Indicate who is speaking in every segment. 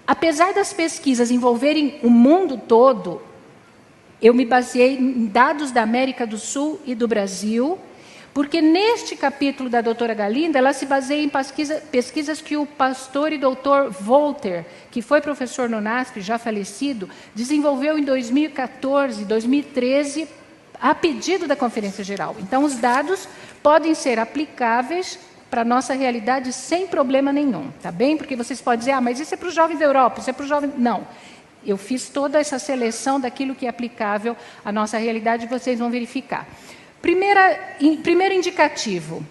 Speaker 1: apesar das pesquisas envolverem o mundo todo, eu me baseei em dados da América do Sul e do Brasil, porque neste capítulo da doutora Galinda, ela se baseia em pesquisas que o pastor e doutor Volter, que foi professor no NASP, já falecido, desenvolveu em 2014, 2013, a pedido da Conferência Geral. Então, os dados podem ser aplicáveis para a nossa realidade sem problema nenhum, tá bem? Porque vocês podem dizer, mas isso é para os jovens da Europa, isso é para os jovens... Não, eu fiz toda essa seleção daquilo que é aplicável à nossa realidade e vocês vão verificar. Primeiro indicativo,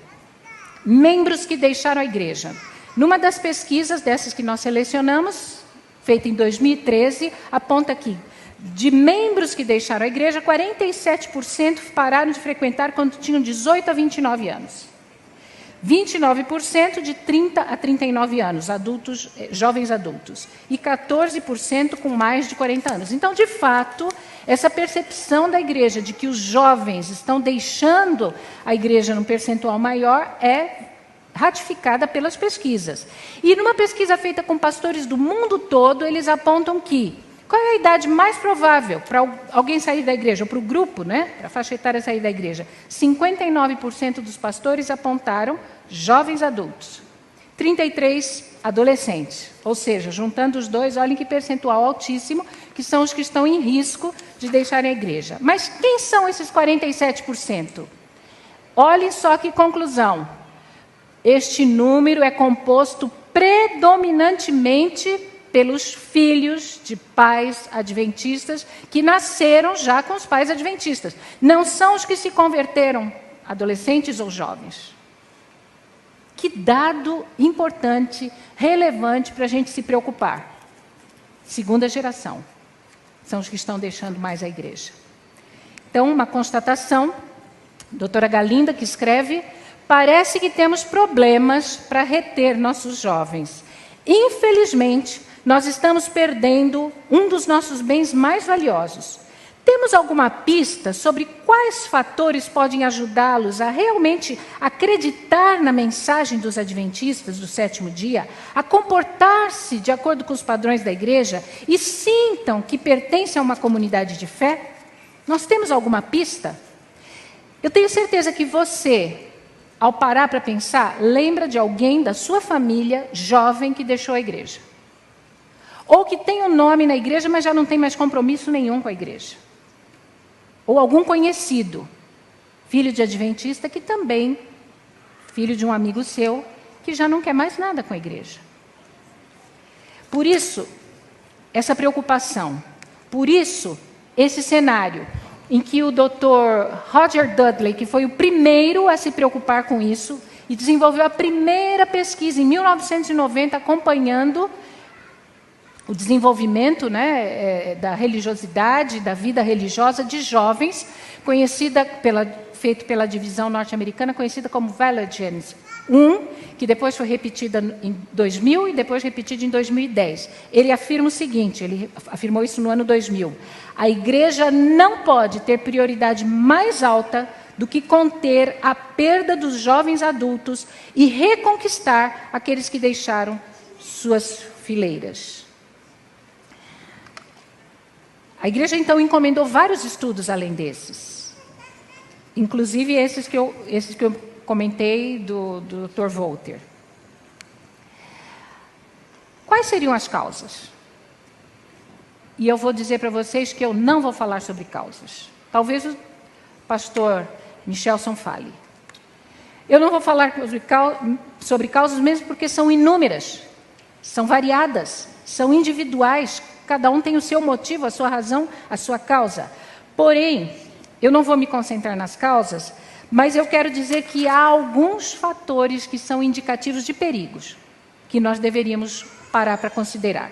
Speaker 1: membros que deixaram a igreja. Numa das pesquisas dessas que nós selecionamos, feita em 2013, aponta aqui, de membros que deixaram a igreja, 47% pararam de frequentar quando tinham 18 a 29 anos. 29% de 30 a 39 anos, adultos, jovens adultos. E 14% com mais de 40 anos. Então, de fato, essa percepção da igreja de que os jovens estão deixando a igreja num percentual maior é ratificada pelas pesquisas. E numa pesquisa feita com pastores do mundo todo, eles apontam que qual é a idade mais provável para alguém sair da igreja, ou para o grupo, né, para a faixa etária sair da igreja? 59% dos pastores apontaram jovens adultos, 33% adolescentes. Ou seja, juntando os dois, olhem que percentual altíssimo, que são os que estão em risco de deixarem a igreja. Mas quem são esses 47%? Olhem só que conclusão. Este número é composto predominantemente pelos filhos de pais adventistas que nasceram já com os pais adventistas. Não são os que se converteram, adolescentes ou jovens. Que dado importante, relevante para a gente se preocupar. Segunda geração. São os que estão deixando mais a igreja. Então, uma constatação, doutora Galinda, que escreve, parece que temos problemas para reter nossos jovens. Infelizmente, nós estamos perdendo um dos nossos bens mais valiosos. Temos alguma pista sobre quais fatores podem ajudá-los a realmente acreditar na mensagem dos adventistas do sétimo dia, a comportar-se de acordo com os padrões da igreja e sintam que pertencem a uma comunidade de fé? Nós temos alguma pista? Eu tenho certeza que você, ao parar para pensar, lembra de alguém da sua família jovem que deixou a igreja. Ou que tem um nome na igreja, mas já não tem mais compromisso nenhum com a igreja. Ou algum conhecido, filho de adventista, que também, filho de um amigo seu, que já não quer mais nada com a igreja. Por isso, essa preocupação. Por isso, esse cenário em que o Dr. Roger Dudley, que foi o primeiro a se preocupar com isso, e desenvolveu a primeira pesquisa em 1990, acompanhando o desenvolvimento, né, da religiosidade, da vida religiosa de jovens, feito pela divisão norte-americana, conhecida como Valiant 1, que depois foi repetida em 2000 e depois repetida em 2010. Ele afirma o seguinte, ele afirmou isso no ano 2000, a igreja não pode ter prioridade mais alta do que conter a perda dos jovens adultos e reconquistar aqueles que deixaram suas fileiras. A igreja, então, encomendou vários estudos além desses. Inclusive esses que eu comentei do Dr. Volter. Quais seriam as causas? E eu vou dizer para vocês que eu não vou falar sobre causas. Talvez o pastor Michelson fale. Eu não vou falar sobre causas mesmo porque são inúmeras, são variadas, são individuais. Cada um tem o seu motivo, a sua razão, a sua causa. Porém, eu não vou me concentrar nas causas, mas eu quero dizer que há alguns fatores que são indicativos de perigos, que nós deveríamos parar para considerar.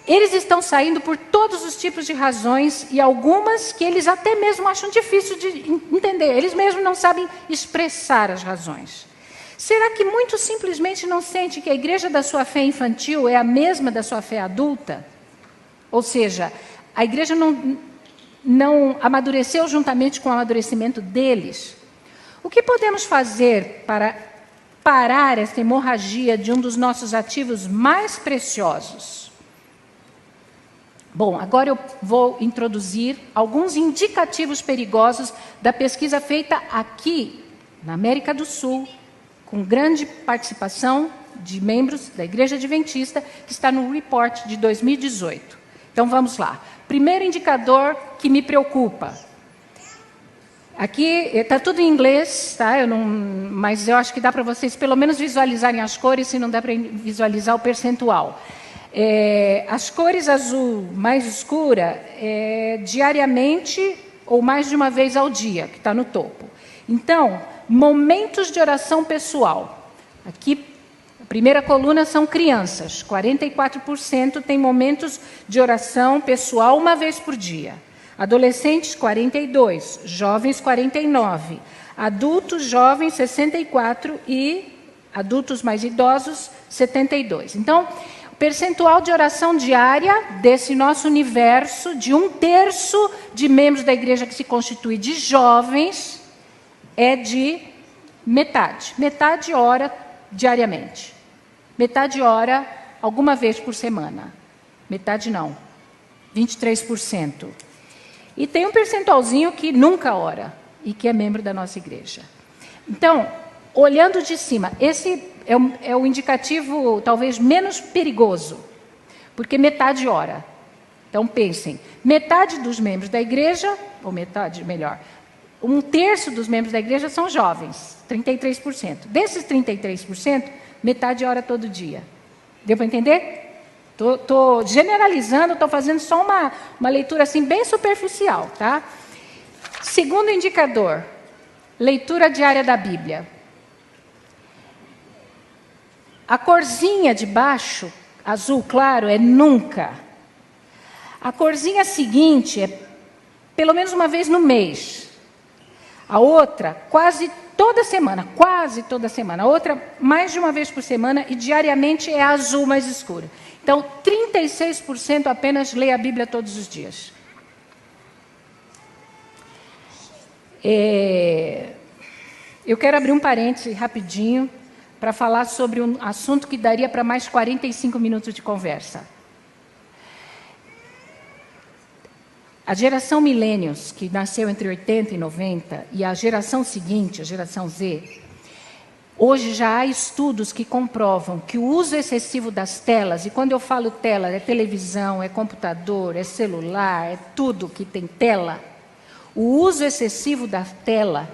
Speaker 1: Eles estão saindo por todos os tipos de razões e algumas que eles até mesmo acham difícil de entender. Eles mesmos não sabem expressar as razões. Será que muito simplesmente não sente que a igreja da sua fé infantil é a mesma da sua fé adulta? Ou seja, a igreja não amadureceu juntamente com o amadurecimento deles. O que podemos fazer para parar esta hemorragia de um dos nossos ativos mais preciosos? Bom, agora eu vou introduzir alguns indicativos perigosos da pesquisa feita aqui, na América do Sul, com grande participação de membros da Igreja Adventista, que está no report de 2018. Então, vamos lá. Primeiro indicador que me preocupa. Aqui está tudo em inglês, tá? Mas eu acho que dá para vocês pelo menos visualizarem as cores, se não dá para visualizar o percentual. As cores azul mais escura, diariamente ou mais de uma vez ao dia, que está no topo. Então, momentos de oração pessoal. Aqui, a primeira coluna são crianças. 44% tem momentos de oração pessoal uma vez por dia. Adolescentes, 42%. Jovens, 49%. Adultos jovens, 64%. E adultos mais idosos, 72%. Então, o percentual de oração diária desse nosso universo, de 1/3 de membros da igreja que se constitui de jovens, é de metade. Metade ora diariamente. Metade ora alguma vez por semana. Metade não. 23%. E tem um percentualzinho que nunca ora e que é membro da nossa igreja. Então, olhando de cima, esse é o indicativo talvez menos perigoso, porque metade ora. Então, pensem, metade dos membros da igreja, ou metade, melhor, 1/3 dos membros da igreja são jovens, 33%. Desses 33%, metade ora todo dia. Deu para entender? Estou generalizando, estou fazendo só uma leitura assim bem superficial, tá? Segundo indicador, leitura diária da Bíblia. A corzinha de baixo, azul claro, é nunca. A corzinha seguinte é pelo menos uma vez no mês. A outra, quase toda semana. A outra, mais de uma vez por semana e diariamente é azul mais escuro. Então, 36% apenas lê a Bíblia todos os dias. Eu quero abrir um parêntese rapidinho para falar sobre um assunto que daria para mais 45 minutos de conversa. A geração Millennials, que nasceu entre 80 e 90, e a geração seguinte, a geração Z, hoje já há estudos que comprovam que o uso excessivo das telas, e quando eu falo tela, é televisão, é computador, é celular, é tudo que tem tela, o uso excessivo da tela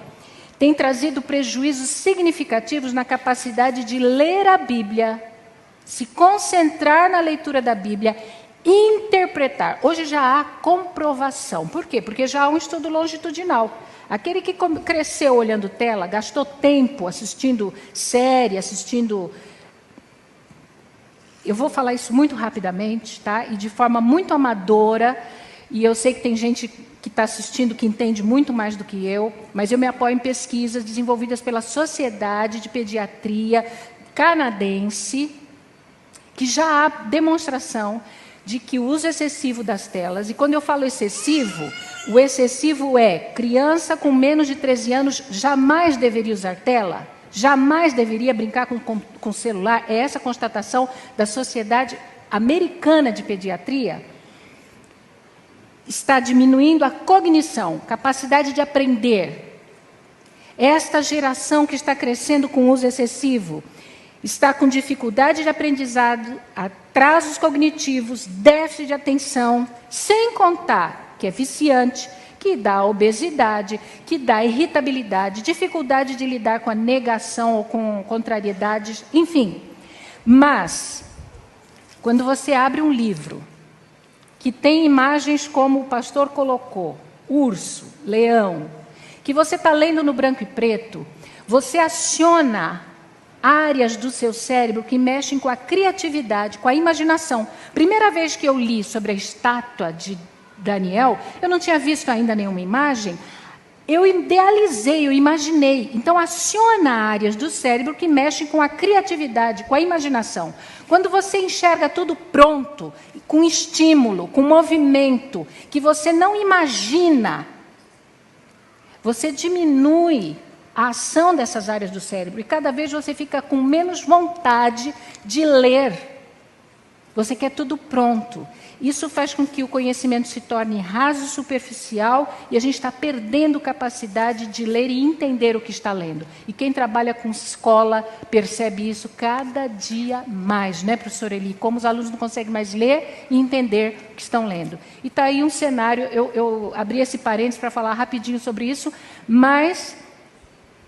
Speaker 1: tem trazido prejuízos significativos na capacidade de ler a Bíblia, se concentrar na leitura da Bíblia, interpretar. Hoje já há comprovação. Por quê? Porque já há um estudo longitudinal. Aquele que cresceu olhando tela, gastou tempo assistindo série, assistindo... Eu vou falar isso muito rapidamente, tá? E de forma muito amadora, e eu sei que tem gente que está assistindo que entende muito mais do que eu, mas eu me apoio em pesquisas desenvolvidas pela Sociedade de Pediatria Canadense, que já há demonstração de que o uso excessivo das telas, e quando eu falo excessivo, o excessivo é criança com menos de 13 anos jamais deveria usar tela, jamais deveria brincar com celular. É essa a constatação da Sociedade Americana de Pediatria. Está diminuindo a cognição, capacidade de aprender. Esta geração que está crescendo com uso excessivo está com dificuldade de aprendizado, atrasos cognitivos, déficit de atenção, sem contar que é viciante, que dá obesidade, que dá irritabilidade, dificuldade de lidar com a negação ou com contrariedades, enfim. Mas, quando você abre um livro que tem imagens como o pastor colocou, urso, leão, que você está lendo no branco e preto, você aciona áreas do seu cérebro que mexem com a criatividade, com a imaginação. Primeira vez que eu li sobre a estátua de Daniel, eu não tinha visto ainda nenhuma imagem, eu idealizei, eu imaginei. Então, aciona áreas do cérebro que mexem com a criatividade, com a imaginação. Quando você enxerga tudo pronto, com estímulo, com movimento, que você não imagina, você diminui a ação dessas áreas do cérebro, e cada vez você fica com menos vontade de ler. Você quer tudo pronto. Isso faz com que o conhecimento se torne raso, superficial, e a gente está perdendo capacidade de ler e entender o que está lendo. E quem trabalha com escola percebe isso cada dia mais, né, professora Eli? Como os alunos não conseguem mais ler e entender o que estão lendo. E está aí um cenário, eu abri esse parênteses para falar rapidinho sobre isso, mas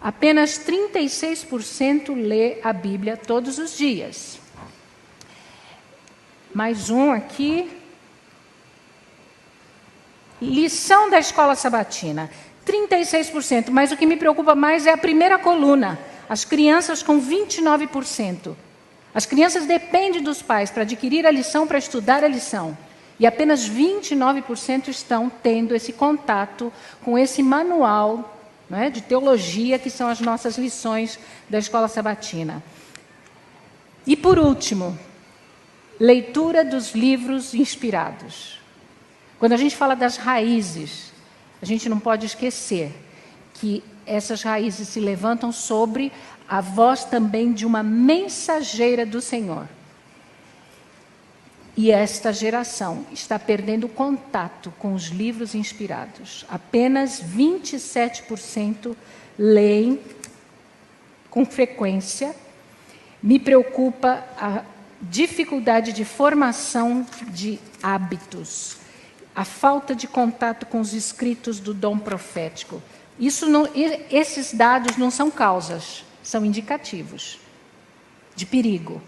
Speaker 1: apenas 36% lê a Bíblia todos os dias. Mais um aqui. Lição da escola sabatina. 36%. Mas o que me preocupa mais é a primeira coluna. As crianças com 29%. As crianças dependem dos pais para adquirir a lição, para estudar a lição. E apenas 29% estão tendo esse contato com esse manual, né, de teologia, que são as nossas lições da escola sabatina. E por último, leitura dos livros inspirados. Quando a gente fala das raízes, a gente não pode esquecer que essas raízes se levantam sobre a voz também de uma mensageira do Senhor. E esta geração está perdendo contato com os livros inspirados. Apenas 27% leem com frequência. Me preocupa a dificuldade de formação de hábitos, a falta de contato com os escritos do dom profético. Esses dados não são causas, são indicativos de perigo.